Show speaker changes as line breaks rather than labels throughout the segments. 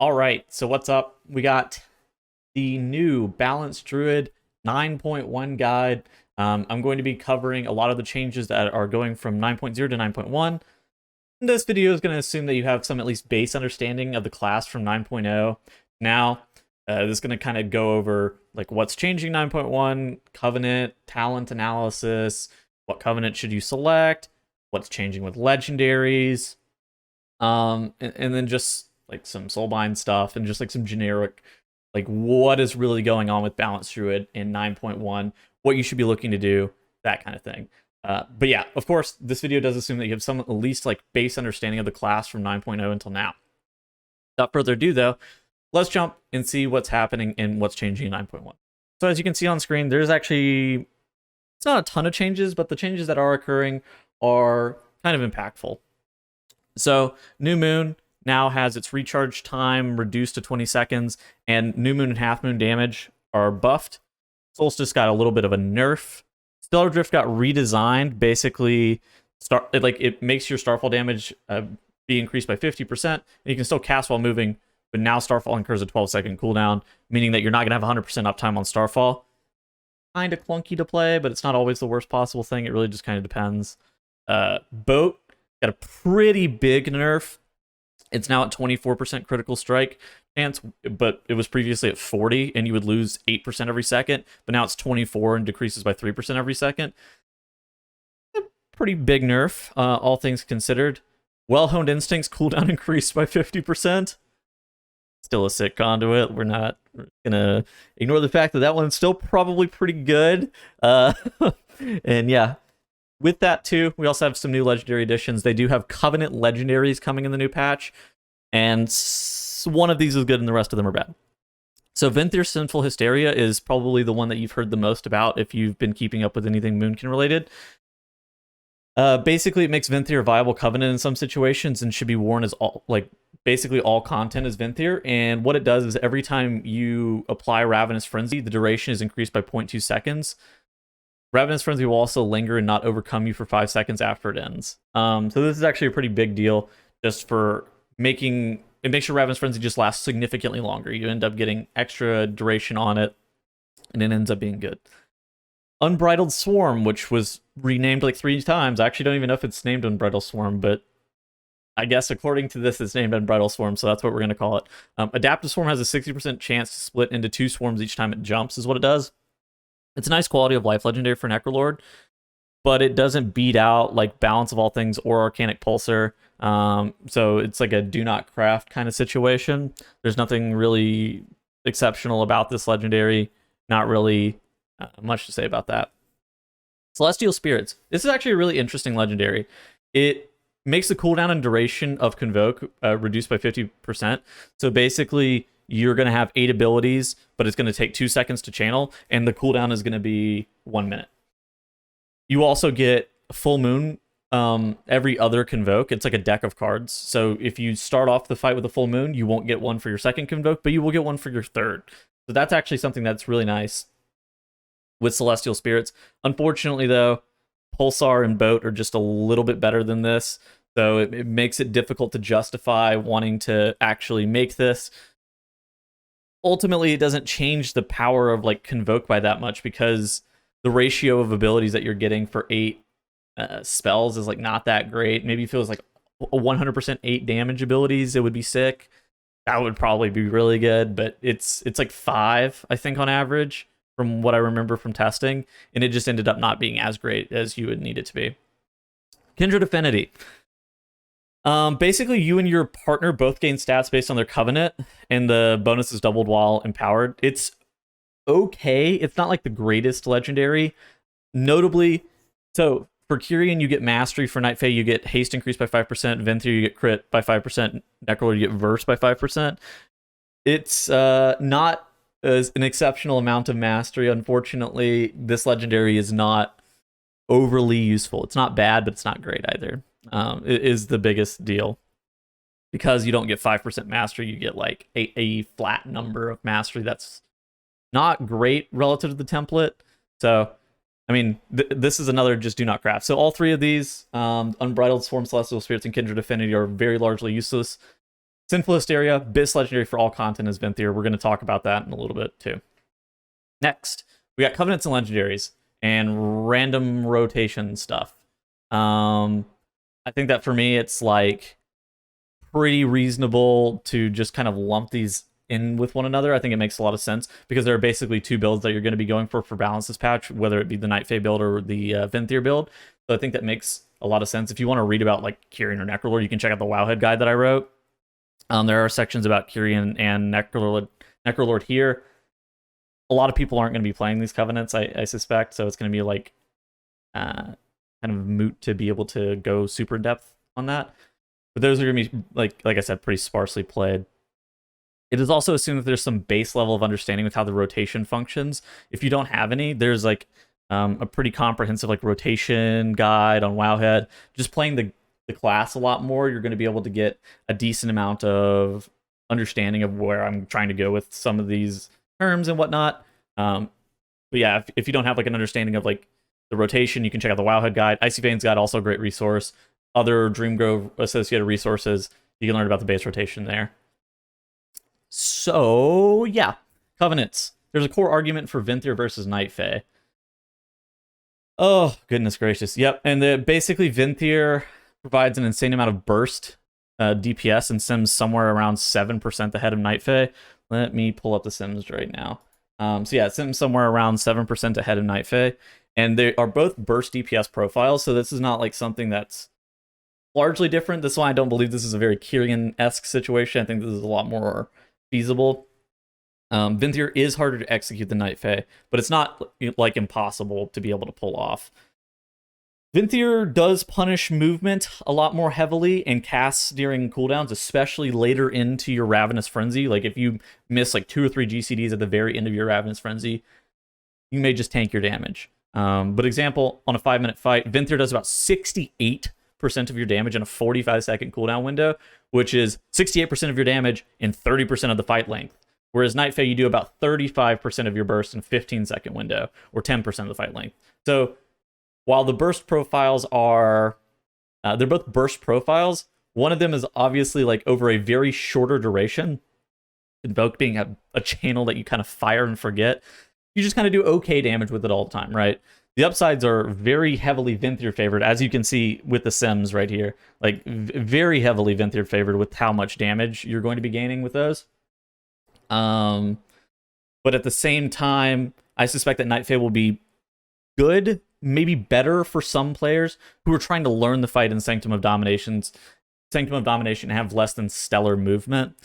All right, so what's up? We got the new Balanced Druid 9.1 guide. I'm going to be covering a lot of the changes that are going from 9.0 to 9.1. This video is going to assume that you have some at least base understanding of the class from 9.0. Now, this is going to kind of go over like what's changing 9.1, Covenant, talent analysis, what Covenant should you select, what's changing with Legendaries, and then just like some soulbind stuff and just like some generic, like what is really going on with Balanced Druid in 9.1, what you should be looking to do, that kind of thing. But yeah, of course, this video does assume that you have some at least like base understanding of the class from 9.0 until now. Without further ado, though, let's jump and see what's happening and what's changing in 9.1. So as you can see on screen, there's actually, it's not a ton of changes, but the changes that are occurring are kind of impactful. So New Moon now has its recharge time reduced to 20 seconds, and New Moon and Half Moon damage are buffed. Solstice got a little bit of a nerf. Stellar Drift got redesigned. Basically, it makes your Starfall damage be increased by 50%, and you can still cast while moving, but now Starfall incurs a 12-second cooldown, meaning that you're not going to have 100% uptime on Starfall. Kind of clunky to play, but it's not always the worst possible thing. It really just kind of depends. Boat got a pretty big nerf. It's now at 24% critical strike chance, but it was previously at 40, and you would lose 8% every second, but now it's 24 and decreases by 3% every second. A pretty big nerf, all things considered. Well-Honed Instincts cooldown increased by 50%. Still a sick conduit. We're not gonna ignore the fact that that one's still probably pretty good. And yeah, with that too, we also have some new legendary additions. They do have Covenant Legendaries coming in the new patch, and one of these is good and the rest of them are bad. So Venthyr Sinful Hysteria is probably the one that you've heard the most about if you've been keeping up with anything Moonkin related. Basically, it makes Venthyr a viable Covenant in some situations and should be worn as basically all content is Venthyr. And what it does is every time you apply Ravenous Frenzy, the duration is increased by 0.2 seconds. Ravenous Frenzy will also linger and not overcome you for 5 seconds after it ends. So this is actually a pretty big deal just for making it makes sure Ravenous Frenzy just lasts significantly longer. You end up getting extra duration on it, and it ends up being good. Unbridled Swarm, which was renamed like 3 times. I actually don't even know if it's named Unbridled Swarm, but I guess according to this, it's named Unbridled Swarm, so that's what we're going to call it. Adaptive Swarm has a 60% chance to split into 2 swarms each time it jumps, is what it does. It's a nice quality of life legendary for Necrolord, but it doesn't beat out like Balance of All Things or Arcanic Pulsar. So it's like a do not craft kind of situation. There's nothing really exceptional about this legendary. Not really much to say about that. Celestial Spirits. This is actually a really interesting legendary. It makes the cooldown and duration of Convoke reduced by 50%. So basically, you're going to have 8 abilities, but it's going to take 2 seconds to channel, and the cooldown is going to be 1 minute. You also get Full Moon every other Convoke. It's like a deck of cards. So if you start off the fight with a Full Moon, you won't get one for your second Convoke, but you will get one for your third. So that's actually something that's really nice with Celestial Spirits. Unfortunately, though, Pulsar and Boat are just a little bit better than this, so it makes it difficult to justify wanting to actually make this. Ultimately, it doesn't change the power of like Convoke by that much because the ratio of abilities that you're getting for 8 spells is like not that great. Maybe if it was like a 100% 8 damage abilities, it would be sick. That would probably be really good, but it's like 5, I think, on average from what I remember from testing, and it just ended up not being as great as you would need it to be. Kindred Affinity. Basically, you and your partner both gain stats based on their Covenant, and the bonus is doubled while empowered. It's okay. It's not like the greatest legendary. Notably, so for Kyrian, you get Mastery. For Night Fae, you get Haste increased by 5%. Venthyr, you get Crit by 5%. Necrolord, you get Verse by 5%. It's not an exceptional amount of Mastery. Unfortunately, this legendary is not overly useful. It's not bad, but it's not great either. It is the biggest deal. Because you don't get 5% Mastery, you get like a flat number of Mastery. That's not great relative to the template. So, I mean, this is another just do not craft. So all 3 of these, Unbridled Swarm, Celestial Spirits, and Kindred Affinity, are very largely useless. Sinful Hysteria, Bis Legendary for all content is Venthyr. We're going to talk about that in a little bit too. Next, we got Covenants and Legendaries and random rotation stuff. I think that for me, it's like pretty reasonable to just kind of lump these in with one another. I think it makes a lot of sense because there are basically two builds that you're going to be going for balance this patch, whether it be the Night Fae build or the Venthyr build. So I think that makes a lot of sense. If you want to read about like Kyrian or Necrolord, you can check out the Wowhead guide that I wrote. There are sections about Kyrian and Necrolord here. A lot of people aren't going to be playing these Covenants, I suspect, so it's going to be like kind of moot to be able to go super in depth on that. But those are going to be, like I said, pretty sparsely played. It is also assumed that there's some base level of understanding with how the rotation functions. If you don't have any, there's like a pretty comprehensive like rotation guide on Wowhead. Just playing the class a lot more, you're going to be able to get a decent amount of understanding of where I'm trying to go with some of these terms and whatnot. But yeah, if you don't have like an understanding of like the rotation, you can check out the Wowhead guide. Icy Veins guide, also a great resource. Other Dreamgrove associated resources, you can learn about the base rotation there. So yeah, Covenants. There's a core argument for Venthyr versus Night Fae. Oh, goodness gracious. Yep, and basically Venthyr provides an insane amount of burst DPS and sims somewhere around 7% ahead of Night Fae. Let me pull up the sims right now. So yeah, it sims somewhere around 7% ahead of Night Fae. And they are both burst DPS profiles, so this is not like something that's largely different. That's why I don't believe this is a very Kyrian-esque situation. I think this is a lot more feasible. Venthyr is harder to execute than Night Fae, but it's not like impossible to be able to pull off. Venthyr does punish movement a lot more heavily and casts during cooldowns, especially later into your Ravenous Frenzy. Like if you miss like 2 or 3 GCDs at the very end of your Ravenous Frenzy, you may just tank your damage. But example, on a 5-minute fight, Venthyr does about 68% of your damage in a 45-second cooldown window, which is 68% of your damage in 30% of the fight length. Whereas Night Fae, you do about 35% of your burst in a 15-second window, or 10% of the fight length. So while the burst profiles are, they're both burst profiles, one of them is obviously like over a very shorter duration. Invoke being a channel that you kind of fire and forget. You just kind of do okay damage with it all the time, right? The upsides are very heavily Venthyr favored, as you can see with the sims right here. Like, very heavily Venthyr favored with how much damage you're going to be gaining with those. But at the same time, I suspect that Night Fae will be good, maybe better for some players who are trying to learn the fight in Sanctum of Domination and have less than stellar movement.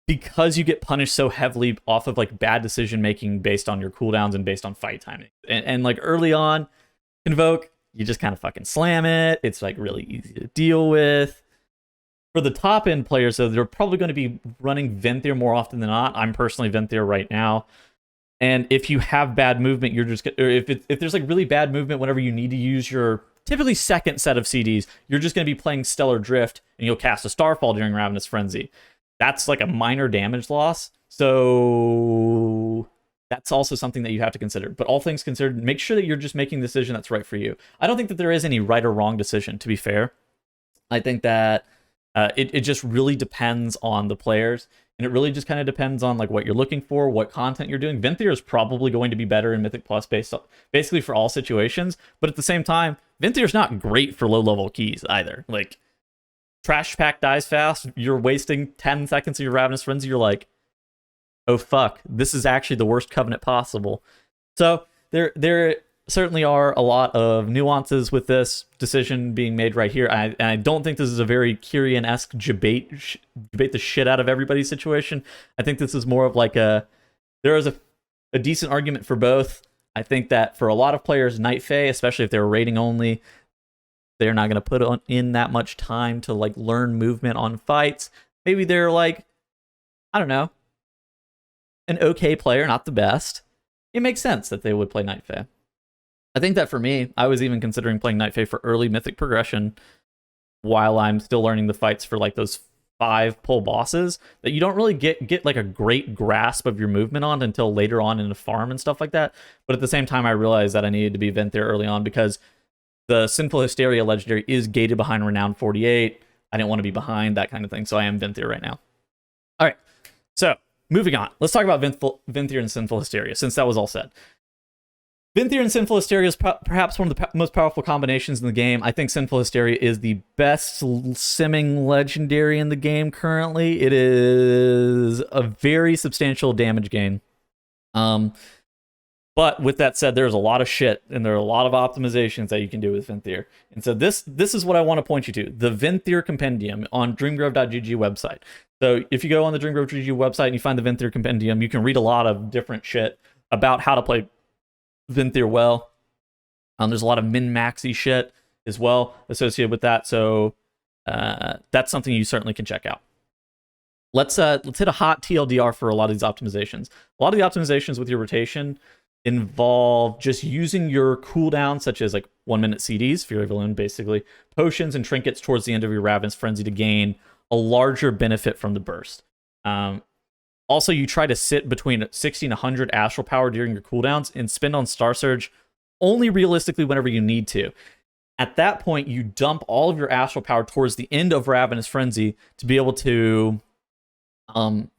Because you get punished so heavily off of like bad decision making based on your cooldowns and based on fight timing. And like early on, Invoke, you just kind of fucking slam it. It's like really easy to deal with. For the top end players, though, they're probably going to be running Venthyr more often than not. I'm personally Venthyr right now. And if you have bad movement, you're just, or if there's like really bad movement whenever you need to use your typically second set of CDs, you're just going to be playing Stellar Drift and you'll cast a Starfall during Ravenous Frenzy. That's like a minor damage loss. So that's also something that you have to consider. But all things considered, make sure that you're just making the decision that's right for you. I don't think that there is any right or wrong decision, to be fair. I think that it just really depends on the players. And it really just kind of depends on like what you're looking for, what content you're doing. Venthyr is probably going to be better in Mythic Plus basically for all situations. But at the same time, Venthyr is not great for low-level keys either. Like, Trash Pack dies fast, you're wasting 10 seconds of your Ravenous Frenzy, you're like, oh fuck, this is actually the worst Covenant possible. So there certainly are a lot of nuances with this decision being made right here. I don't think this is a very Kyrian-esque debate the shit out of everybody's situation. I think this is more of like there is a decent argument for both. I think that for a lot of players, Night Fae, especially if they're rating only, they're not going to put in that much time to like learn movement on fights. Maybe they're like, I don't know, an okay player, not the best. It makes sense that they would play Night Fae. I think that for me, I was even considering playing Night Fae for early Mythic progression while I'm still learning the fights for like those 5 pull bosses that you don't really get like a great grasp of your movement on until later on in the farm and stuff like that. But at the same time, I realized that I needed to be Venthyr early on because the Sinful Hysteria legendary is gated behind Renown 48. I didn't want to be behind, that kind of thing. So I am Venthyr right now. All right, so moving on. Let's talk about Venthyr and Sinful Hysteria, since that was all said. Venthyr and Sinful Hysteria is perhaps one of the most powerful combinations in the game. I think Sinful Hysteria is the best simming legendary in the game currently. It is a very substantial damage gain. But with that said, there's a lot of shit, and there are a lot of optimizations that you can do with Venthyr. And so this is what I want to point you to. The Venthyr Compendium on dreamgrove.gg website. So if you go on the dreamgrove.gg website and you find the Venthyr Compendium, you can read a lot of different shit about how to play Venthyr well. There's a lot of min-maxy shit as well associated with that. So that's something you certainly can check out. Let's hit a hot TLDR for a lot of these optimizations. A lot of the optimizations with your rotation involve just using your cooldown, such as like 1 minute CDs, Fury of Elune, basically, potions and trinkets towards the end of your Ravenous Frenzy to gain a larger benefit from the burst. Also, you try to sit between 60 and 100 Astral Power during your cooldowns and spend on Star Surge only realistically whenever you need to. At that point, you dump all of your Astral Power towards the end of Ravenous Frenzy to be able to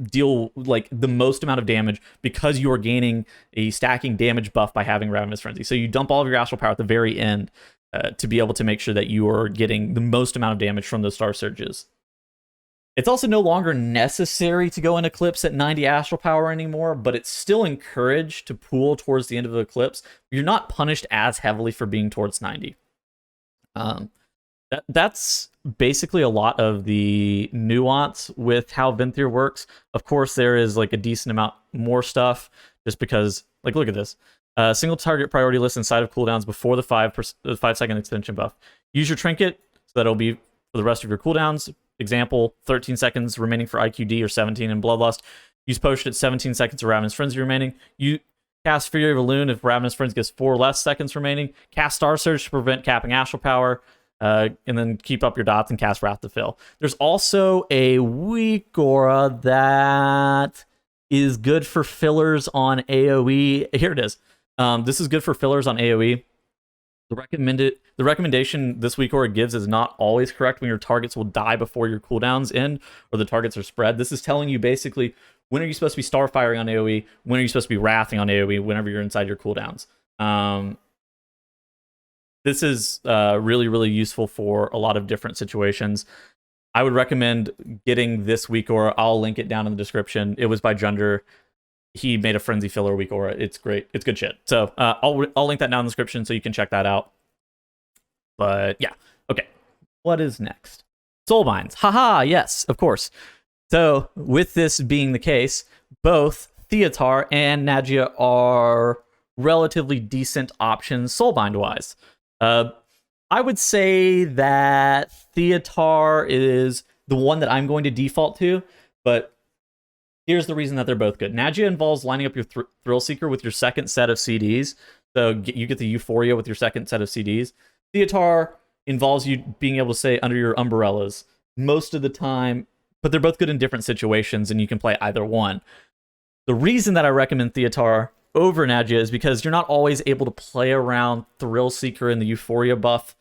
deal like the most amount of damage, because you are gaining a stacking damage buff by having Ravenous Frenzy. So you dump all of your Astral Power at the very end to be able to make sure that you are getting the most amount of damage from those Star Surges. It's also no longer necessary to go in Eclipse at 90 Astral Power anymore, but it's still encouraged to pool towards the end of the Eclipse. You're not punished as heavily for being towards 90. That's basically a lot of the nuance with how Venthyr works. Of course, there is like a decent amount more stuff, just because, like, look at this. Single target priority list inside of cooldowns before the 5-second extension buff. Use your trinket, so that it'll be for the rest of your cooldowns. Example, 13 seconds remaining for IQD or 17 in Bloodlust. Use potion at 17 seconds of Ravenous Frenzy remaining. You cast Fury of Elune if Ravenous Frenzy gets 4 less seconds remaining. Cast Star Surge to prevent capping Astral Power. And then keep up your dots and cast Wrath to Fill. There's also a weak aura that is good for fillers on AoE. Here it is. This is good for fillers on AoE. The recommendation this weak aura gives is not always correct when your targets will die before your cooldowns end or the targets are spread. This is telling you basically when are you supposed to be starfiring on AoE, when are you supposed to be wrathing on AoE whenever you're inside your cooldowns. This is really, really useful for a lot of different situations. I would recommend getting this weak aura. I'll link it down in the description. It was by Junder. He made a frenzy filler weak aura. It's great. It's good shit. So I'll link that down in the description so you can check that out. But yeah, okay. What is next? Soulbinds. Haha, yes, of course. So with this being the case, both Theotar and Nagia are relatively decent options soulbind-wise. I would say that Theotar is the one that I'm going to default to, but here's the reason that they're both good. Nagia involves lining up your Thrill Seeker with your second set of CDs, so you get the Euphoria with your second set of CDs. Theotar involves you being able to stay under your umbrellas most of the time, but they're both good in different situations, and you can play either one. The reason that I recommend Theotar over Nagia is because you're not always able to play around Thrill Seeker and the Euphoria buff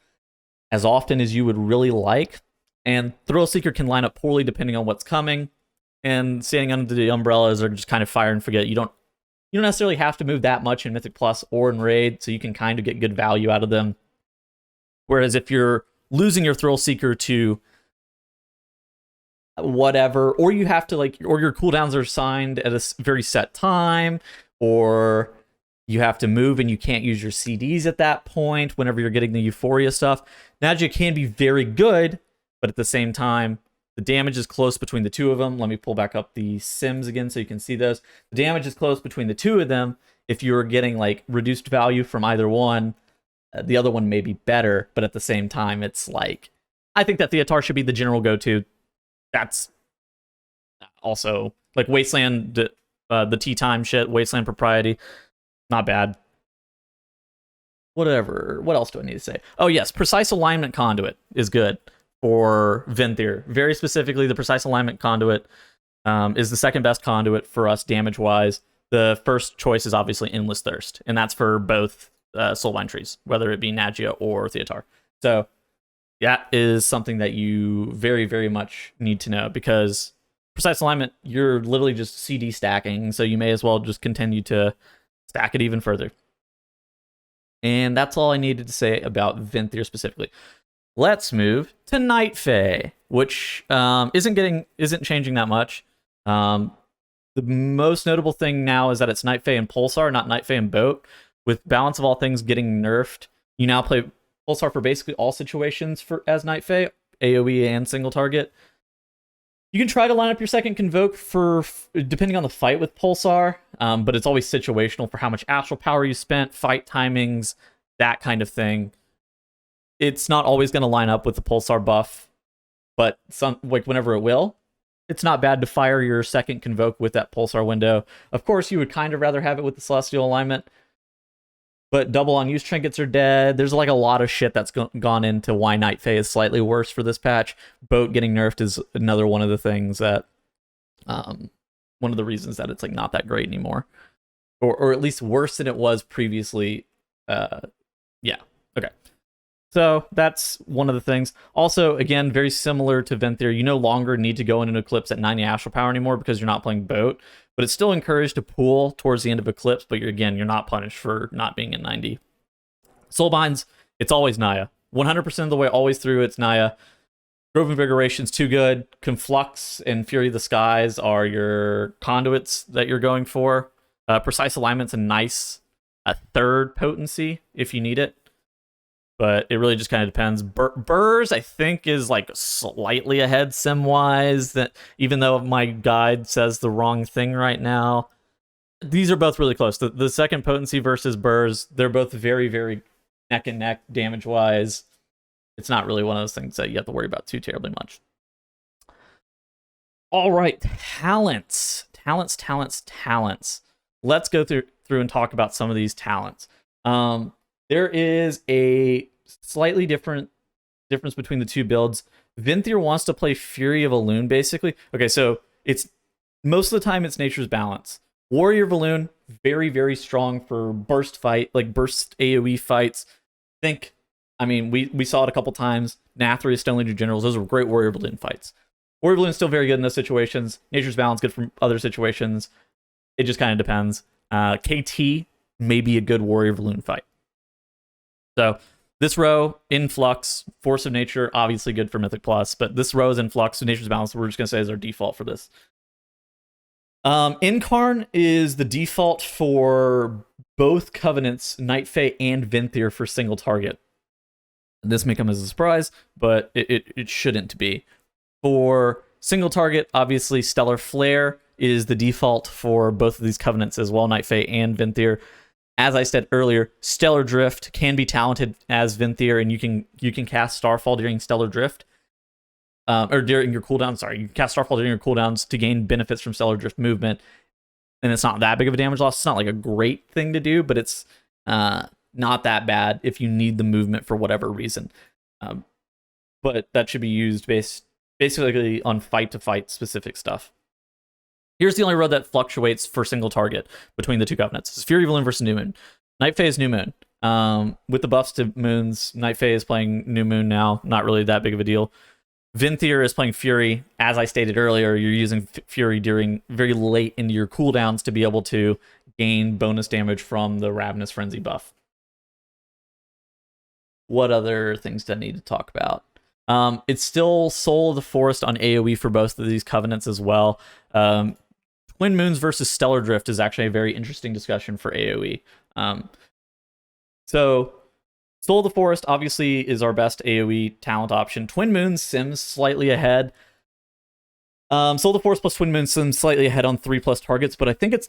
as often as you would really like, and Thrill Seeker can line up poorly depending on what's coming, and standing under the umbrellas are just kind of fire and forget. You don't necessarily have to move that much in Mythic Plus or in Raid, so you can kind of get good value out of them. Whereas if you're losing your Thrill Seeker to whatever, or you have to or your cooldowns are assigned at a very set time, or you have to move and you can't use your CDs at that point whenever you're getting the Euphoria stuff, Nagia can be very good, but at the same time, the damage is close between the two of them. Let me pull back up the sims again so you can see those. The damage is close between the two of them. If you're getting reduced value from either one, the other one may be better, but at the same time, it's I think that Theotar should be the general go-to. That's also Wasteland, the tea time shit, Wasteland Propriety, not bad. Whatever. What else do I need to say? Oh yes, Precise Alignment Conduit is good for Venthyr. Very specifically, the Precise Alignment Conduit is the second best conduit for us damage-wise. The first choice is obviously Endless Thirst, and that's for both Soulbind trees, whether it be Nagia or Theotar. So that is something that you very, very much need to know, because precise alignment, you're literally just CD stacking, so you may as well just continue to stack it even further. And that's all I needed to say about Venthyr specifically. Let's move to Night Fae, which isn't changing that much. The most notable thing now is that it's Night Fae and Pulsar, not Night Fae and Boat. With Balance of All Things getting nerfed, you now play Pulsar for basically all situations as Night Fae, AoE and single target. You can try to line up your second Convoke for depending on the fight with Pulsar, but it's always situational for how much astral power you spent, fight timings, that kind of thing. It's not always going to line up with the Pulsar buff, but whenever it will, it's not bad to fire your second Convoke with that Pulsar window. Of course, you would kind of rather have it with the Celestial alignment, but double unused trinkets are dead. There's like a lot of shit that's gone into why Night Fae is slightly worse for this patch. Boat getting nerfed is another one of the things that, one of the reasons that it's like not that great anymore, or at least worse than it was previously. Yeah, okay. So that's one of the things. Also, again, very similar to Venthyr, you no longer need to go in an Eclipse at 90 astral power anymore because you're not playing Boat, but it's still encouraged to pool towards the end of Eclipse, but you're not punished for not being at 90. Soulbinds, it's always Naya. 100% of the way, always through, it's Naya. Grove Invigoration's too good. Conflux and Fury of the Skies are your conduits that you're going for. Precise Alignment's a third potency if you need it. But it really just kind of depends. Burrs, I think, is like slightly ahead sim-wise, that even though my guide says the wrong thing right now. These are both really close. The second potency versus Burrs, they're both very, very neck and neck damage-wise. It's not really one of those things that you have to worry about too terribly much. All right, talents. Let's go through and talk about some of these talents. There is a slightly difference between the two builds. Venthyr wants to play Fury of Elune, basically. Okay, so it's most of the time it's Nature's Balance. Warrior of Elune, very, very strong for burst AoE fights. We saw it a couple times. Nathria, Stone Legion Generals, those were great Warrior of Elune fights. Warrior of Elune is still very good in those situations. Nature's Balance, good from other situations. It just kind of depends. KT may be a good Warrior of Elune fight. So this row, Influx, Force of Nature, obviously good for Mythic Plus, but this row is Influx, so Nature's Balance, we're just going to say is our default for this. Incarn is the default for both Covenants, Night Fae and Venthyr for single target. This may come as a surprise, but it shouldn't be. For single target, obviously Stellar Flare is the default for both of these Covenants as well, Night Fae and Venthyr. As I said earlier, Stellar Drift can be talented as Venthyr, and you can cast Starfall during Stellar Drift. Or during your cooldown, sorry. You can cast Starfall during your cooldowns to gain benefits from Stellar Drift movement. And it's not that big of a damage loss. It's not like a great thing to do, but it's not that bad if you need the movement for whatever reason. But that should be used basically on fight-to-fight specific stuff. Here's the only road that fluctuates for single target between the two Covenants. It's Fury of Elune versus New Moon. Night Fae is New Moon. With the buffs to moons, Night Fae is playing New Moon now. Not really that big of a deal. Venthyr is playing Fury. As I stated earlier, you're using Fury during very late into your cooldowns to be able to gain bonus damage from the Ravenous Frenzy buff. What other things do I need to talk about? It's still Soul of the Forest on AoE for both of these Covenants as well. Twin Moons versus Stellar Drift is actually a very interesting discussion for AoE. So Soul of the Forest obviously is our best AoE talent option. Twin Moons sims slightly ahead. Soul of the Forest plus Twin Moons sims slightly ahead on 3+ targets, but I think it's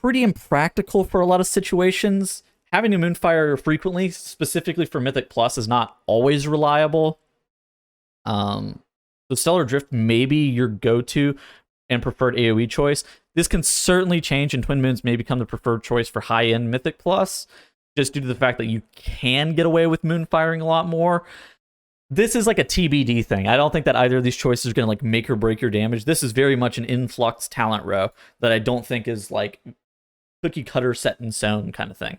pretty impractical for a lot of situations. Having a Moonfire frequently, specifically for Mythic Plus, is not always reliable. So Stellar Drift may be your go-to and preferred AoE choice. This can certainly change, and Twin Moons may become the preferred choice for high-end Mythic Plus, just due to the fact that you can get away with moon firing a lot more. This is like a TBD thing. I don't think that either of these choices are going to like make or break your damage. This is very much an influx talent row that I don't think is like cookie cutter set in stone kind of thing.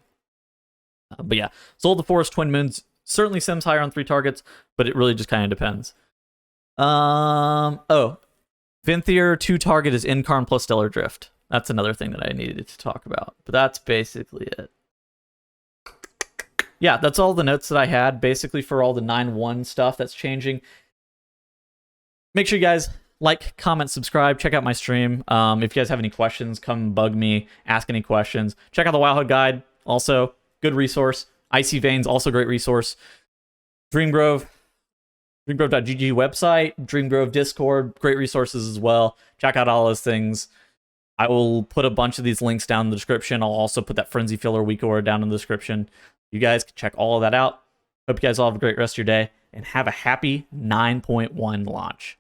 But yeah, Soul of the Forest, Twin Moons, certainly Sims higher on 3 targets, but it really just kind of depends. Venthyr 2 target is Incarn plus Stellar Drift. That's another thing that I needed to talk about, but that's basically it. Yeah, that's all the notes that I had, basically, for all the 9.1 stuff that's changing. Make sure you guys like, comment, subscribe, check out my stream. If you guys have any questions, come bug me, ask any questions. Check out the Wildhood Guide, also good resource. Icy Veins, also great resource. Dreamgrove, dreamgrove.gg website, Dreamgrove Discord, great resources as well. Check out all those things. I will put a bunch of these links down in the description. I'll also put that Frenzy Filler week order down in the description. You guys can check all of that out. Hope you guys all have a great rest of your day and have a happy 9.1 launch.